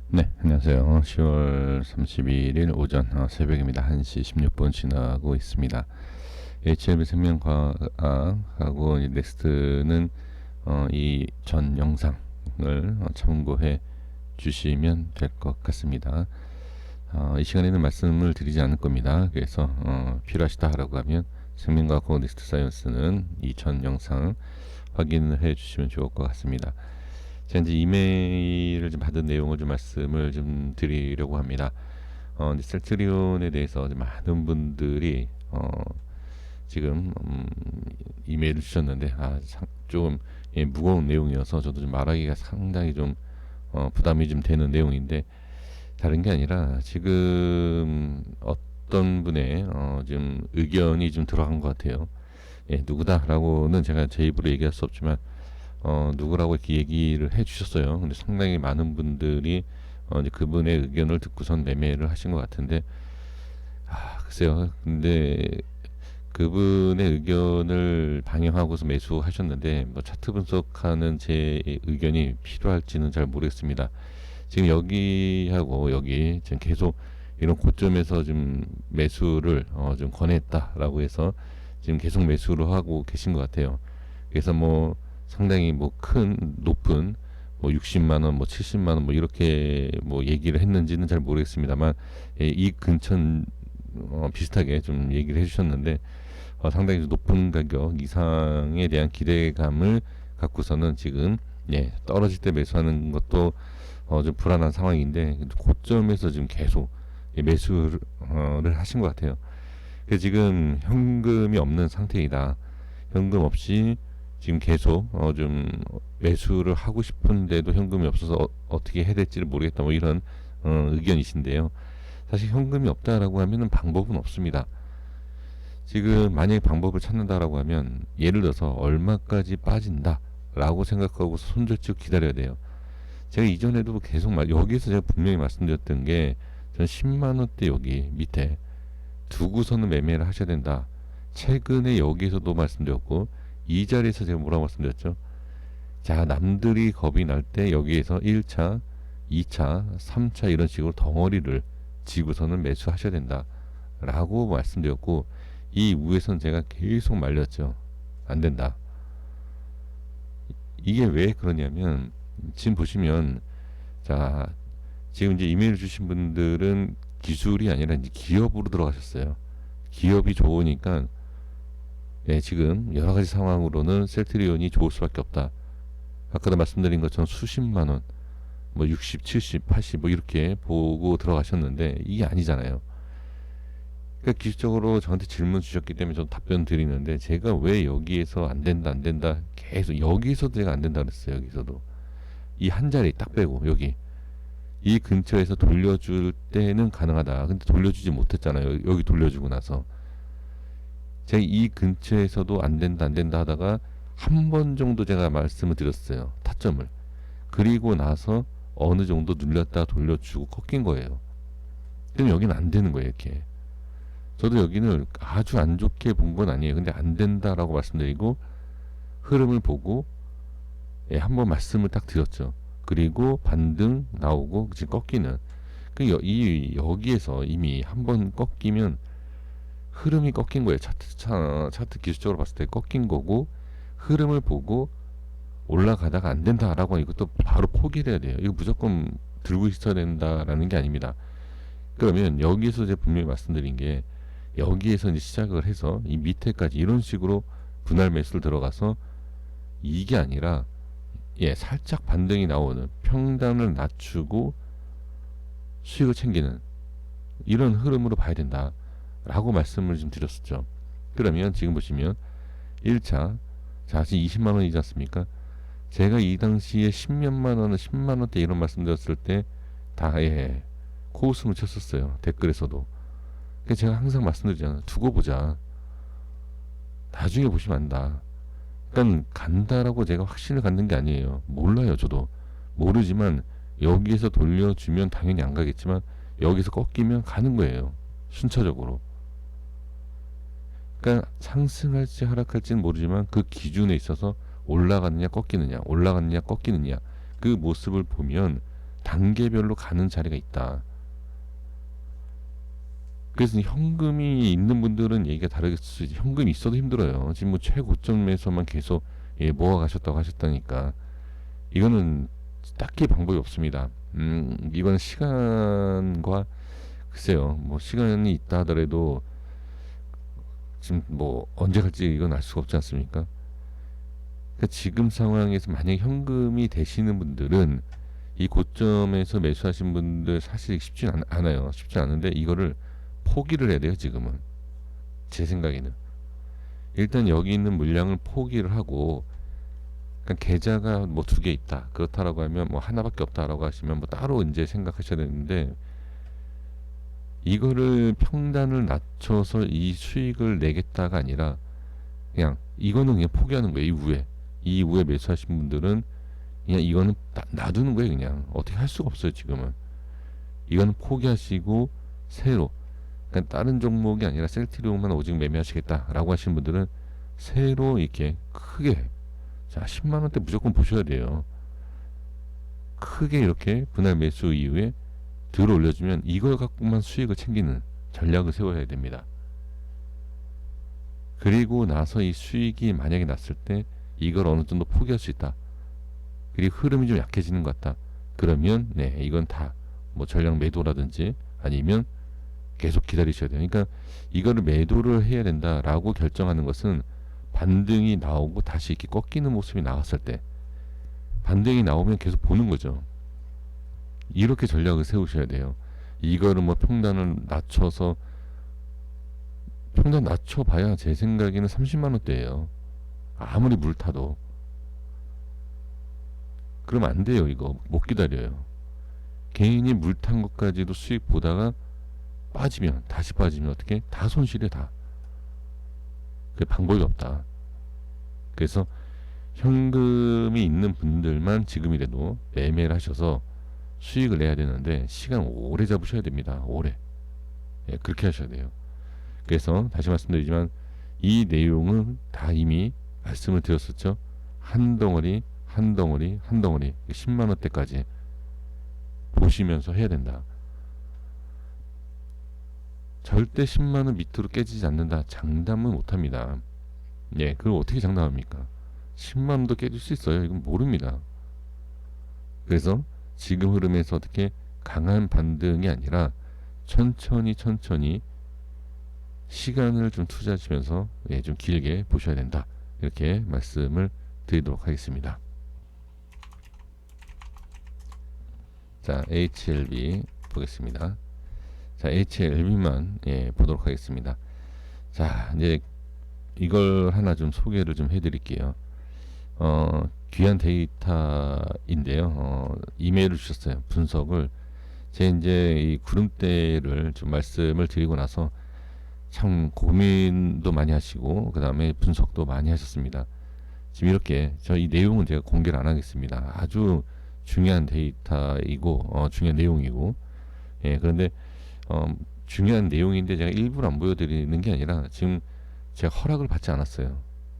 네, 안녕하세요. 10월 31일 오전 새벽입니다. 1시 16분 지나고 있습니다. HLB 생명과학하고 넥스트는 이 전 영상을 참고해 주시면 될 것 같습니다. 이 시간에는 말씀을 드리지 않을 겁니다. 그래서 필요하시다라고 하면 생명과학하고 넥스트 사이언스는 이 전 영상 확인을 해 주시면 좋을 것 같습니다. 제가 이제 이메일을 좀 받은 내용을 좀 말씀을 좀 드리려고 합니다. 이제 셀트리온에 대해서 많은 분들이 지금 이메일을 주셨는데 조금 무거운 내용이어서 저도 좀 말하기가 상당히 좀 부담이 좀 되는 내용인데, 다른 게 아니라 지금 어떤 분의 좀 의견이 좀 들어간 것 같아요. 누구다라고는 제가 제 입으로 얘기할 수 없지만 누구라고 이렇게 얘기를 해주셨어요. 근데 상당히 많은 분들이 이제 그분의 의견을 듣고선 매매를 하신 것 같은데, 글쎄요. 근데 그분의 의견을 반영하고서 매수하셨는데, 뭐 차트 분석하는 제 의견이 필요할지는 잘 모르겠습니다. 지금 여기하고 여기 지금 계속 이런 고점에서 좀 매수를 좀 권했다라고 해서 지금 계속 매수를 하고 계신 것 같아요. 그래서 뭐 상당히 뭐 큰 높은 뭐 60만 원, 뭐 70만 원 뭐 이렇게 뭐 얘기를 했는지는 잘 모르겠습니다만, 이 근처 비슷하게 좀 얘기를 해주셨는데, 상당히 높은 가격 이상에 대한 기대감을 갖고서는 지금 떨어질 때 매수하는 것도 좀 불안한 상황인데, 고점에서 지금 계속 매수를 하신 것 같아요. 그래서 지금 현금이 없는 상태이다. 현금 없이 지금 계속 좀 매수를 하고 싶은데도 현금이 없어서 떻게 해야 될지를 모르겠다, 뭐 이런 의견이신데요. 사실 현금이 없다라고 하면은 방법은 없습니다. 지금 만약에 방법을 찾는다라고 하면, 예를 들어서 얼마까지 빠진다라고 생각하고 손절치고 기다려야 돼요. 제가 이전에도 계속 여기에서 제가 분명히 말씀드렸던 게, 전 10만 원대 여기 밑에 두고서는 매매를 하셔야 된다. 최근에 여기에서도 말씀드렸고, 이 자리에서 제가 뭐라고 말씀드렸죠? 자, 남들이 겁이 날 때 여기에서 1차, 2차, 3차 이런 식으로 덩어리를 지고서는 매수하셔야 된다 라고 말씀드렸고, 이 위에서는 제가 계속 말렸죠. 안 된다. 이게 왜 그러냐면, 지금 보시면, 자, 지금 이제 이메일 주신 분들은 기술이 아니라 이제 기업으로 들어가셨어요. 기업이 좋으니까 지금 여러 가지 상황으로는 셀트리온이 좋을 수밖에 없다. 아까도 말씀드린 것처럼 수십만 원, 뭐 60, 70, 80 뭐 이렇게 보고 들어가셨는데, 이게 아니잖아요. 그러니까 기술적으로 저한테 질문 주셨기 때문에 저도 답변 드리는데, 제가 왜 여기에서 안 된다 안 된다 계속, 여기서도 제가 안 된다 그랬어요. 여기서도 이 한 자리 딱 빼고 여기 이 근처에서 돌려줄 때는 가능하다. 근데 돌려주지 못했잖아요. 여기 돌려주고 나서 제가 이 근처에서도 안 된다 안 된다 하다가 한 번 정도 제가 말씀을 드렸어요. 타점을. 그리고 나서 어느 정도 눌렸다 돌려주고 꺾인 거예요. 그럼 여기는 안 되는 거예요. 이렇게. 저도 여기는 아주 안 좋게 본 건 아니에요. 근데 안 된다라고 말씀드리고 흐름을 보고 한번 말씀을 딱 드렸죠. 그리고 반등 나오고 지금 꺾이는, 여기에서 이미 한번 꺾이면 흐름이 꺾인 거예요. 차트 기술적으로 봤을 때 꺾인 거고, 흐름을 보고 올라가다가 안 된다라고 하면 이것도 바로 포기를 해야 돼요. 이거 무조건 들고 있어야 된다라는 게 아닙니다. 그러면 여기에서 제가 분명히 말씀드린 게, 여기에서 이제 시작을 해서 이 밑에까지 이런 식으로 분할 매수를 들어가서, 이게 아니라 살짝 반등이 나오는 평단을 낮추고 수익을 챙기는 이런 흐름으로 봐야 된다라고 말씀을 좀 드렸었죠. 그러면 지금 보시면 1차, 자, 지금 20만 원이지 않습니까? 제가 이 당시에 10몇만 원, 10만 원대 이런 말씀드렸을 때 다 코웃음을 쳤었어요. 댓글에서도. 그러니까 제가 항상 말씀드리잖아요. 두고 보자. 나중에 보시면 안다. 그러니까 간다라고 제가 확신을 갖는 게 아니에요. 몰라요, 저도. 모르지만 여기에서 돌려주면 당연히 안 가겠지만, 여기서 꺾이면 가는 거예요. 순차적으로. 그러니까 상승할지 하락할지는 모르지만 그 기준에 있어서 올라가느냐 꺾이느냐, 올라가느냐 꺾이느냐, 그 모습을 보면 단계별로 가는 자리가 있다. 그래서 현금이 있는 분들은 얘기가 다르겠지. 현금이 있어도 힘들어요. 지금 뭐 최고점에서만 계속 모아 가셨다고 하셨다니까. 이거는 딱히 방법이 없습니다. 이건 시간과 글쎄요, 뭐 시간이 있다 하더라도 지금 뭐 언제 갈지 이건 알 수가 없지 않습니까? 그러니까 지금 상황에서 만약 현금이 되시는 분들은 이 고점에서 매수하신 분들 사실 쉽지 않아요. 쉽지 않은데 이거를 포기를 해야 돼요. 지금은 제 생각에는 일단 여기 있는 물량을 포기를 하고, 그러니까 계좌가 뭐 두 개 있다 그렇다라고 하면 뭐 하나밖에 없다라고 하시면 뭐 따로 이제 생각하셔야 되는데, 이거를 평단을 낮춰서 이 수익을 내겠다가 아니라 그냥 이거는 그냥 포기하는 거예요. 이후에 매수하신 분들은 그냥 이거는 놔두는 거예요. 그냥 어떻게 할 수가 없어요. 지금은 이거는 포기하시고 새로, 그러니까 다른 종목이 아니라 셀트리온만 오직 매매하시겠다라고 하시는 분들은 새로 이렇게 크게, 자 10만 원대 무조건 보셔야 돼요. 크게 이렇게 분할 매수 이후에 들어 올려주면 이걸 갖고만 수익을 챙기는 전략을 세워야 됩니다. 그리고 나서 이 수익이 만약에 났을 때 이걸 어느 정도 포기할 수 있다. 그리고 흐름이 좀 약해지는 것 같다. 그러면 네, 이건 다 뭐 전량 매도라든지 아니면 계속 기다리셔야 돼요. 그러니까 이거를 매도를 해야 된다라고 결정하는 것은 반등이 나오고 다시 이렇게 꺾이는 모습이 나왔을 때, 반등이 나오면 계속 보는 거죠. 이렇게 전략을 세우셔야 돼요. 이거를 뭐 평단을 낮춰서, 평단 낮춰봐야 제 생각에는 30만 원대예요. 아무리 물 타도. 그러면 안 돼요. 이거 못 기다려요. 개인이 물 탄 것까지도 수익 보다가 빠지면, 다시 빠지면 어떻게? 다 손실이야 다. 그 방법이 없다. 그래서 현금이 있는 분들만 지금이라도 매매를 하셔서 수익을 내야 되는데 시간 오래 잡으셔야 됩니다. 오래. 예, 그렇게 하셔야 돼요. 그래서 다시 말씀드리지만 이 내용은 다 이미 말씀을 드렸었죠. 한 덩어리 한 덩어리 한 덩어리 10만 원대까지 보시면서 해야 된다. 절대 10만 원 밑으로 깨지지 않는다. 장담은 못합니다. 예, 그걸 어떻게 장담합니까? 10만 원도 깨질 수 있어요. 이건 모릅니다. 그래서 지금 흐름에서 어떻게 강한 반등이 아니라 천천히 시간을 좀 투자하시면서 예, 좀 길게 보셔야 된다. 이렇게 말씀을 드리도록 하겠습니다. 자, HLB 보겠습니다. 자, HLB만 예, 보도록 하겠습니다. 자, 이제 이걸 하나 좀 소개를 좀 해드릴게요. 귀한 데이터인데요. 이메일을 주셨어요. 분석을. 제 이제 이 구름대를 좀 말씀을 드리고 나서 참 고민도 많이 하시고 그 다음에 분석도 많이 하셨습니다. 지금 이렇게 저 이 내용은 제가 공개를 안 하겠습니다. 아주 중요한 데이터이고 중요한 내용이고, 예, 그런데 중요한 내용인데 제가 일부러 안 보여드리는 게 아니라 지금 제가 허락을 받지 않았어요.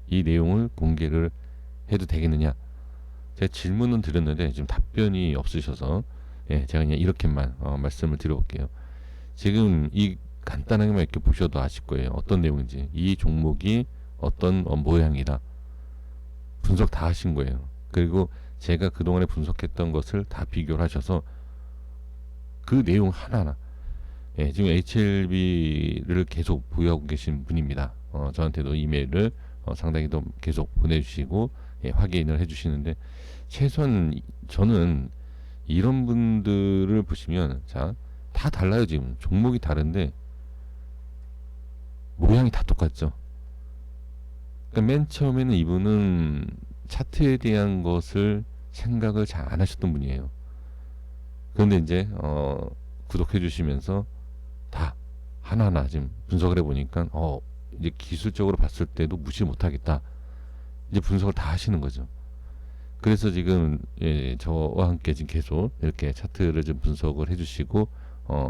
이 내용을 공개를 해도 되겠느냐. 제가 질문은 드렸는데 지금 답변이 없으셔서 예, 제가 그냥 이렇게만 말씀을 드려볼게요. 지금 이 간단하게만 이렇게 보셔도 아실 거예요. 어떤 내용인지. 이 종목이 어떤 모양이다. 분석 다 하신 거예요. 그리고 제가 그동안에 분석했던 것을 다 비교를 하셔서 그 내용 하나하나, 예, 지금 HLB를 계속 보유하고 계신 분입니다. 저한테도 이메일을 상당히 더 계속 보내주시고 예, 확인을 해주시는데, 최소한 저는 이런 분들을 보시면 자, 다 달라요. 지금 종목이 다른데 모양이 다 똑같죠. 그러니까 맨 처음에는 이분은 차트에 대한 것을 생각을 잘 안 하셨던 분이에요. 그런데 이제 구독해 주시면서 다 하나하나 지금 분석을 해보니까 이제 기술적으로 봤을 때도 무시 못하겠다. 이제 분석을 다 하시는 거죠. 그래서 지금 예, 저와 함께 지금 계속 이렇게 차트를 좀 분석을 해주시고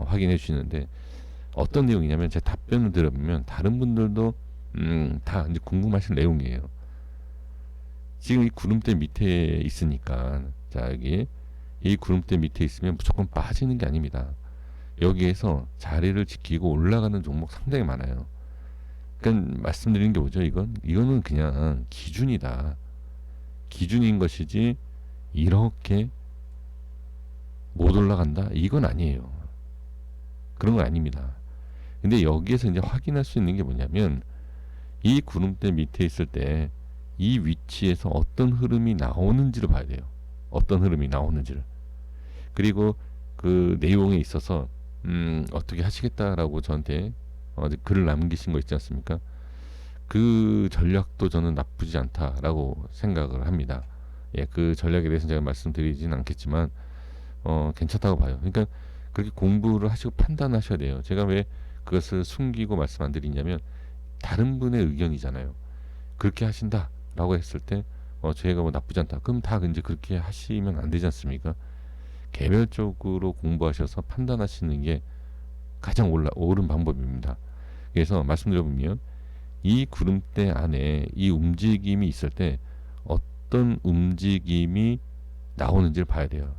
확인해 주시는데, 어떤 내용이냐면 제 답변을 들어보면 다른 분들도 다 이제 궁금하신 내용이에요. 지금 이 구름대 밑에 있으니까 자 여기 이 구름대 밑에 있으면 무조건 빠지는 게 아닙니다. 여기에서 자리를 지키고 올라가는 종목 상당히 많아요. 그러니까 말씀드리는 게 뭐죠? 이거는 그냥 기준이다. 기준인 것이지 이렇게 못 올라간다? 이건 아니에요. 그런 건 아닙니다. 근데 여기에서 이제 확인할 수 있는 게 뭐냐면 이 구름대 밑에 있을 때 이 위치에서 어떤 흐름이 나오는지를 봐야 돼요. 어떤 흐름이 나오는지를. 그리고 그 내용에 있어서 어떻게 하시겠다라고 저한테 글을 남기신 거 있지 않습니까? 그 전략도 저는 나쁘지 않다라고 생각을 합니다. 예, 그 전략에 대해서 제가 말씀드리진 않겠지만 괜찮다고 봐요. 그러니까 그렇게 공부를 하시고 판단하셔야 돼요. 제가 왜 그것을 숨기고 말씀 안 드리냐면 다른 분의 의견이잖아요. 그렇게 하신다라고 했을 때 제가 뭐 나쁘지 않다. 그럼 다 이제 그렇게 하시면 안 되지 않습니까? 개별적으로 공부하셔서 판단하시는 게 가장 옳은 방법입니다. 그래서 말씀드려보면 이 구름대 안에 이 움직임이 있을 때 어떤 움직임이 나오는지를 봐야 돼요.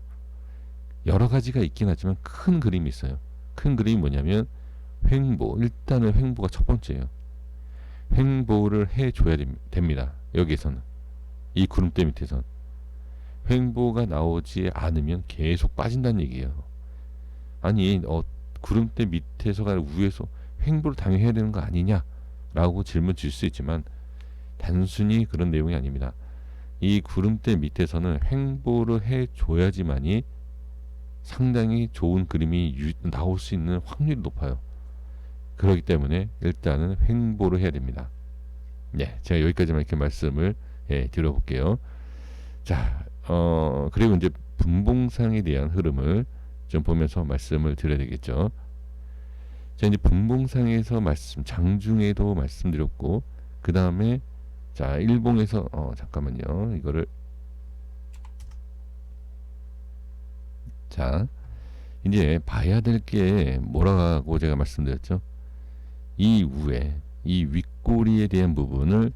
여러 가지가 있긴 하지만 큰 그림이 있어요. 큰 그림이 뭐냐면 횡보. 일단은 횡보가 첫 번째예요. 횡보를 해줘야 됩니다. 여기에서는. 이 구름대 밑에선. 횡보가 나오지 않으면 계속 빠진다는 얘기예요. 아니 구름대 밑에서가 위에서 횡보를 당연히 해야 되는 거 아니냐 라고 질문 줄 수 있지만 단순히 그런 내용이 아닙니다. 이 구름대 밑에서는 횡보를 해줘야지만이 상당히 좋은 그림이 나올 수 있는 확률이 높아요. 그렇기 때문에 일단은 횡보를 해야 됩니다. 네, 제가 여기까지만 이렇게 말씀을 드려볼게요. 자, 그리고 이제 분봉상에 대한 흐름을 좀 보면서 말씀을 드려야 되겠죠. 자, 이제 분봉상에서 장중에도 말씀드렸고, 그 다음에 자, 일봉에서 잠깐만요. 이거를 자, 이제 봐야 될 게 뭐라고 제가 말씀드렸죠? 이 위에 이 윗꼬리에 대한 부분을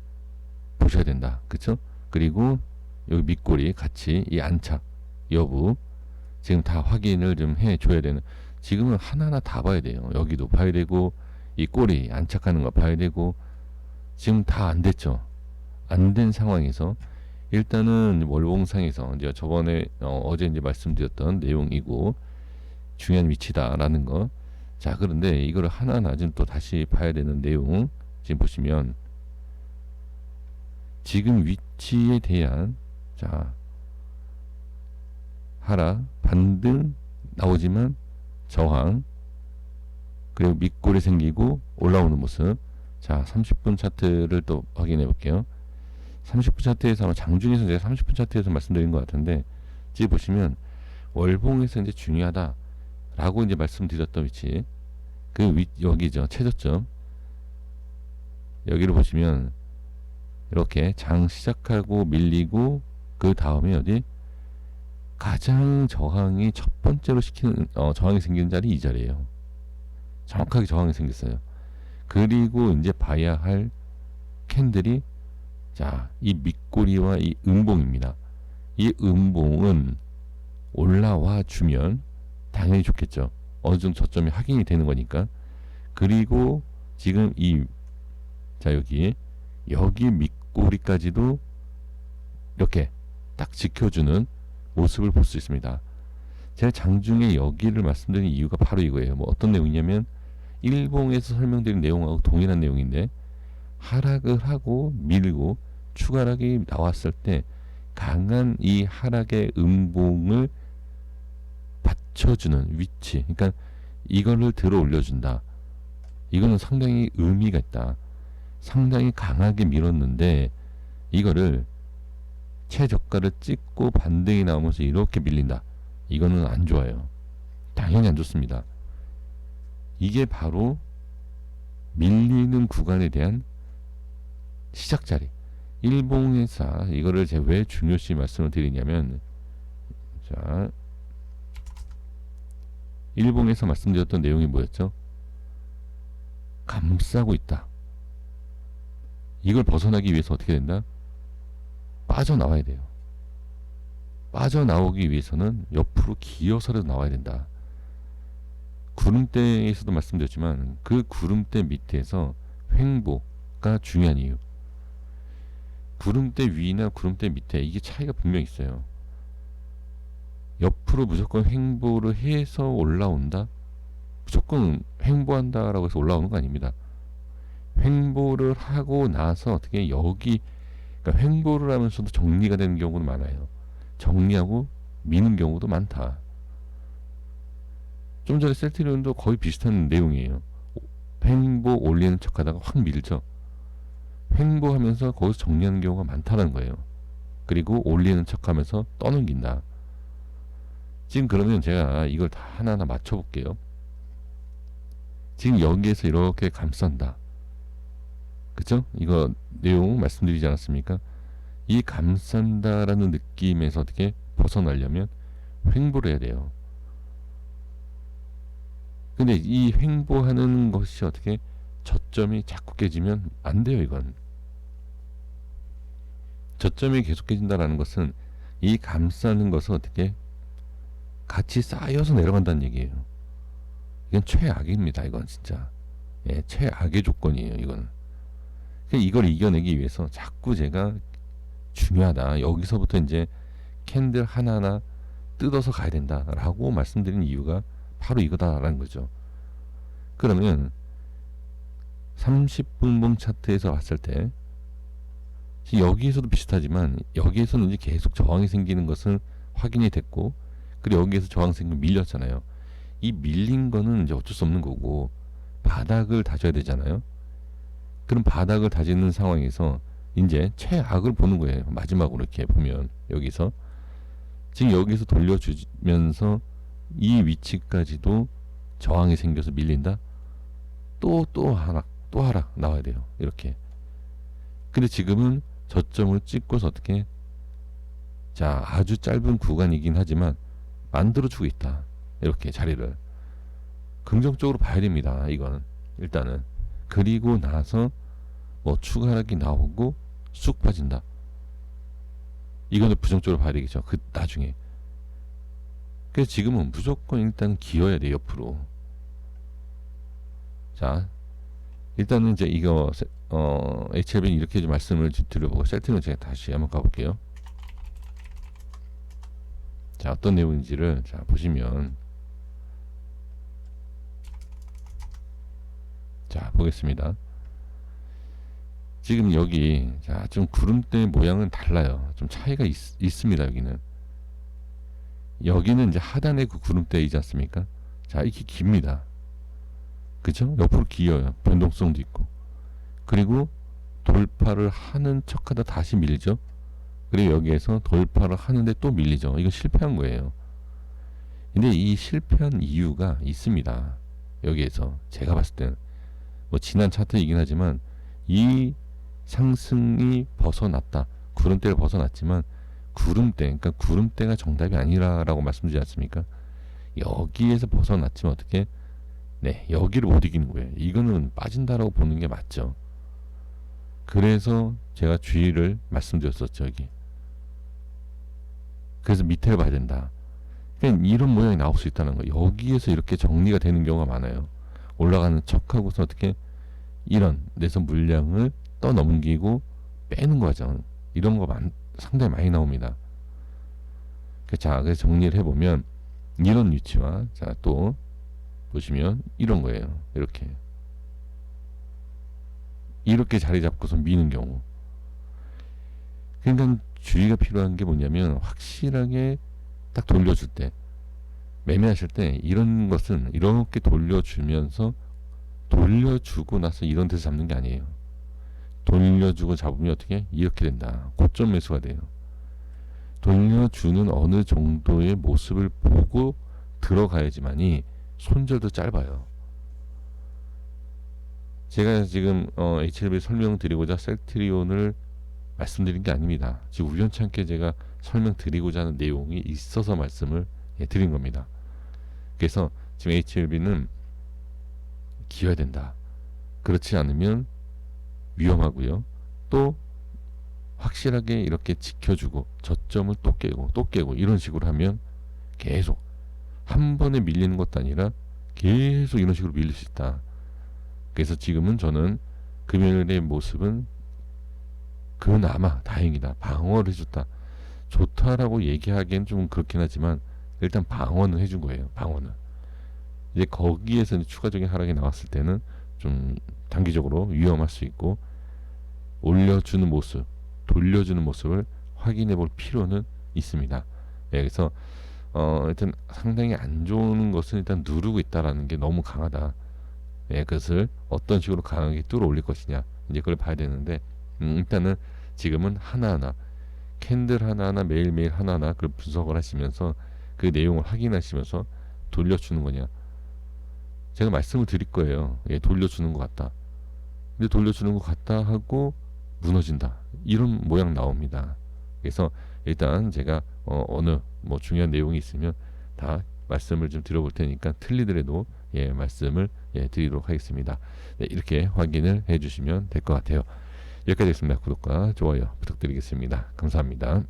보셔야 된다. 그쵸? 그리고 여기 밑꼬리 같이 이 안착 여부 지금 다 확인을 좀 해줘야 되는, 지금은 하나하나 다 봐야 돼요. 여기도 봐야 되고 이 꼬리 안착하는 거 봐야 되고 지금 다 안 됐죠. 안 된 상황에서 일단은 월봉상에서 이제 저번에 어제 이제 말씀드렸던 내용이고 중요한 위치다라는 거. 자, 그런데 이거를 하나하나 좀 또 다시 봐야 되는 내용 지금 보시면 지금 위치에 대한 자 하락 반등 나오지만 저항 그리고 밑골이 생기고 올라오는 모습. 자, 30분 차트를 또 확인해 볼게요. 30분 차트에서 아마 장중에서 제가 30분 차트에서 말씀드린 것 같은데 지금 보시면 월봉에서 이제 중요하다라고 이제 말씀드렸던 위치 여기죠. 최저점 여기를 보시면 이렇게 장 시작하고 밀리고 그 다음에 어디 가장 저항이 첫 번째로 시키는 저항이 생기는 자리 이 자리예요. 정확하게 저항이 생겼어요. 그리고 이제 봐야 할 캔들이 자, 이 밑꼬리와 이 음봉입니다. 이 음봉은 올라와 주면 당연히 좋겠죠. 어느 정도 저점이 확인이 되는 거니까. 그리고 지금 자, 여기 밑꼬리까지도 이렇게 딱 지켜주는 모습을 볼 수 있습니다. 제가 장중에 여기를 말씀드린 이유가 바로 이거예요. 뭐 어떤 내용이냐면 일봉에서 설명드린 내용하고 동일한 내용인데 하락을 하고 밀고 추가락이 나왔을 때 강한 이 하락의 음봉을 받쳐주는 위치, 그러니까 이거를 들어 올려준다. 이거는 상당히 의미가 있다. 상당히 강하게 밀었는데 이거를 최저가를 찍고 반등이 나오면서 이렇게 밀린다. 이거는 안 좋아요. 당연히 안 좋습니다. 이게 바로 밀리는 구간에 대한 시작자리. 일봉에서 이거를 제가 왜 중요시 말씀을 드리냐면 자, 일봉에서 말씀드렸던 내용이 뭐였죠? 감싸고 있다. 이걸 벗어나기 위해서 어떻게 된다? 빠져나와야 돼요. 빠져나오기 위해서는 옆으로 기어서라도 나와야 된다. 구름대에서도 말씀드렸지만 그 구름대 밑에서 횡보가 중요한 이유. 구름대 위나 구름대 밑에 이게 차이가 분명히 있어요. 옆으로 무조건 횡보를 해서 올라온다? 무조건 횡보한다라고 해서 올라오는 거 아닙니다. 횡보를 하고 나서 어떻게 여기, 그러니까 횡보를 하면서도 정리가 되는 경우도 많아요. 정리하고 미는 경우도 많다. 좀 전에 셀트리온도 거의 비슷한 내용이에요. 횡보 올리는 척 하다가 확 밀죠. 횡보하면서 거기서 정리하는 경우가 많다는 거예요. 그리고 올리는 척 하면서 떠넘긴다. 지금 그러면 제가 이걸 다 하나하나 맞춰볼게요. 지금 여기에서 이렇게 감싼다. 그쵸? 이거 내용 말씀드리지 않았습니까? 이 감싼다라는 느낌에서 어떻게 벗어나려면 횡보를 해야 돼요. 근데 이 횡보하는 것이 어떻게 저점이 자꾸 깨지면 안 돼요. 이건 저점이 계속 깨진다라는 것은 이 감싸는 것을 어떻게 같이 쌓여서 내려간다는 얘기예요. 이건 최악입니다. 이건 진짜 최악의 조건이에요. 이거는 이걸 이겨내기 위해서 자꾸 제가 중요하다. 여기서부터 이제 캔들 하나하나 뜯어서 가야 된다라고 말씀드린 이유가 바로 이거다라는 거죠. 그러면 30분봉 차트에서 봤을 때 여기에서도 비슷하지만 여기에서는 이제 계속 저항이 생기는 것은 확인이 됐고, 그리고 여기에서 저항 생기면 밀렸잖아요. 이 밀린 거는 이제 어쩔 수 없는 거고 바닥을 다져야 되잖아요. 그럼 바닥을 다지는 상황에서 이제 최악을 보는 거예요. 마지막으로 이렇게 보면 여기서 지금 여기서 돌려주면서 이 위치까지도 저항이 생겨서 밀린다. 또 하락 나와야 돼요. 이렇게. 근데 지금은 저점을 찍고서 어떻게, 자, 아주 짧은 구간이긴 하지만 만들어주고 있다. 이렇게 자리를 긍정적으로 봐야 됩니다. 이거는 일단은. 그리고 나서 뭐 추가 하락이 나오고 쑥 빠진다. 이거는 부정적으로 봐야 되겠죠. 그 나중에. 그래서 지금은 무조건 일단 기어야 돼, 옆으로. 자, 일단은 이제 이거 HLB는 이렇게 좀 말씀을 드려보고 셀트는 제가 다시 한번 가볼게요. 자, 어떤 내용인지를 자 보시면, 자 보겠습니다. 지금 여기 자 좀 구름대 모양은 달라요. 좀 차이가 있습니다. 여기는 이제 하단의 그 구름대이지 않습니까? 자, 이렇게 깁니다. 그죠? 옆으로 기어요. 변동성도 있고. 그리고 돌파를 하는 척하다 다시 밀리죠. 그리고 여기에서 돌파를 하는데 또 밀리죠. 이거 실패한 거예요. 근데 이 실패한 이유가 있습니다. 여기에서 제가 봤을 때는 뭐 지난 차트이긴 하지만 이 상승이 벗어났다. 구름대를 벗어났지만 그러니까 구름대가 정답이 아니라라고 말씀드리지 않습니까? 여기에서 벗어났지만 어떻게? 네, 여기를 못 이기는 거예요. 이거는 빠진다라고 보는 게 맞죠. 그래서 제가 주의를 말씀드렸었죠, 여기. 그래서 밑에를 봐야 된다. 그냥 이런 모양이 나올 수 있다는 거예요. 여기에서 이렇게 정리가 되는 경우가 많아요. 올라가는 척하고서 어떻게 이런 내서 물량을 떠넘기고 빼는 과정, 이런 거 상당히 많이 나옵니다. 자, 그래서 정리를 해보면 이런 위치와 자 또 보시면 이런 거예요. 이렇게 자리 잡고서 미는 경우. 그러니까 주의가 필요한 게 뭐냐면 확실하게 딱 돌려줄 때, 매매하실 때 이런 것은 이렇게 돌려주면서 돌려주고 나서 이런 데서 잡는 게 아니에요. 돌려주고 잡으면 어떻게? 이렇게 된다. 고점 매수가 돼요. 돌려주는 어느 정도의 모습을 보고 들어가야지만이 손절도 짧아요. 제가 지금 HLB 설명드리고자 셀트리온을 말씀드린 게 아닙니다. 지금 우연찮게 제가 설명드리고자 하는 내용이 있어서 말씀을 드린 겁니다. 그래서 지금 HLB는 기어야 된다. 그렇지 않으면 위험하고요. 또 확실하게 이렇게 지켜주고 저점을 또 깨고 또 깨고 이런 식으로 하면 계속 한 번에 밀리는 것도 아니라 계속 이런 식으로 밀릴 수 있다. 그래서 지금은 저는 금요일의 모습은 그나마 다행이다. 방어를 해줬다. 좋다라고 얘기하기엔 좀 그렇긴 하지만 일단 방어는 해준 거예요. 방어는. 이제 거기에서 이제 추가적인 하락이 나왔을 때는 좀 단기적으로 위험할 수 있고 올려주는 모습, 돌려주는 모습을 확인해 볼 필요는 있습니다. 예, 그래서 일단 상당히 안 좋은 것은 일단 누르고 있다라는 게 너무 강하다. 예, 그것을 어떤 식으로 강하게 뚫어 올릴 것이냐 이제 그걸 봐야 되는데 일단은 지금은 하나하나 캔들 하나하나 매일매일 하나하나 그걸 분석을 하시면서 그 내용을 확인하시면서 돌려주는 거냐 제가 말씀을 드릴 거예요. 예, 돌려주는 것 같다. 근데 돌려주는 것 같다 하고 무너진다. 이런 모양 나옵니다. 그래서 일단 제가 어느 뭐 중요한 내용이 있으면 다 말씀을 좀 드려볼 테니까 틀리더라도 예, 말씀을 예, 드리도록 하겠습니다. 네, 이렇게 확인을 해주시면 될 것 같아요. 여기까지 했습니다. 구독과 좋아요 부탁드리겠습니다. 감사합니다.